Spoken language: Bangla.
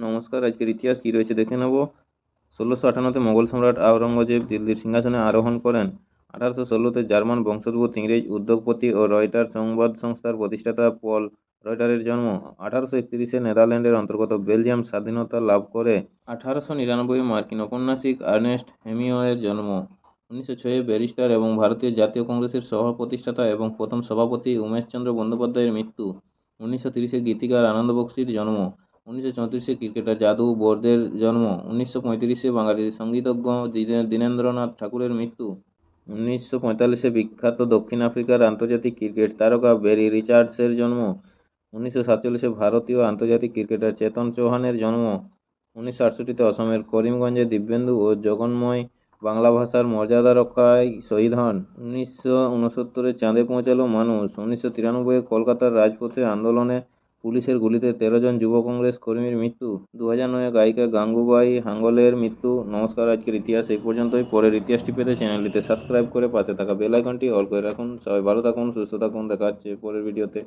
নমস্কার। আজকের ইতিহাস কি রয়েছে দেখে নেব। 1658-তে মোগল সম্রাট আওরঙ্গজেব দিল্লির সিংহাসনে আরোহণ করেন। 1816-তে জার্মান বংশোদ্ভূত ইংরেজ উদ্যোগপতি ও রয়টার সংবাদ সংস্থার প্রতিষ্ঠাতা পল রয়টারের জন্ম। 1831-এ নেদারল্যান্ডের অন্তর্গত বেলজিয়াম স্বাধীনতা লাভ করে। 1899-এ মার্কিন ঔপন্যাসিক আর্নেস্ট হেমিংওয়ের জন্ম। 1906-এ ব্যারিস্টার এবং ভারতীয় জাতীয় কংগ্রেসের সহ-প্রতিষ্ঠাতা এবং প্রথম সভাপতি উমেশচন্দ্র বন্দ্যোপাধ্যায়ের মৃত্যু। 1930-এ গীতিকার আনন্দ বক্সীর জন্ম। 1934-এ ক্রিকেটার যাদু বোর্দের জন্ম। 1935-এ বাঙালি সঙ্গীতজ্ঞ দীনেন্দ্রনাথ ঠাকুরের মৃত্যু। 1945-এ বিখ্যাত দক্ষিণ আফ্রিকার আন্তর্জাতিক ক্রিকেট তারকা বেরি রিচার্ডসের জন্ম। 1947-এ ভারতীয় আন্তর্জাতিক ক্রিকেটার চেতন চৌহানের জন্ম। 1968-তে অসমের করিমগঞ্জে দিব্যেন্দু ও জগন্ময় বাংলা ভাষার মর্যাদা রক্ষায় শহীদ হন। 1969-এ চাঁদে পৌঁছালো মানুষ। 1993-এ কলকাতার রাজপথে আন্দোলনে পুলিশের গুলিতে 13 জন যুব কংগ্রেস কর্মীর মৃত্যু। 2009-এ গায়িকা গাঙ্গুবাই হাঙ্গলের মৃত্যু। নমস্কার, আজকের ইতিহাস এই পর্যন্তই। পরের ইতিহাসটি পেতে চ্যানেলটিতে সাবস্ক্রাইব করে পাশে থাকা বেল আইকনটি অল করে রাখুন। সবাই ভালো থাকুন, সুস্থ থাকুন। দেখা হচ্ছে পরের ভিডিওতে।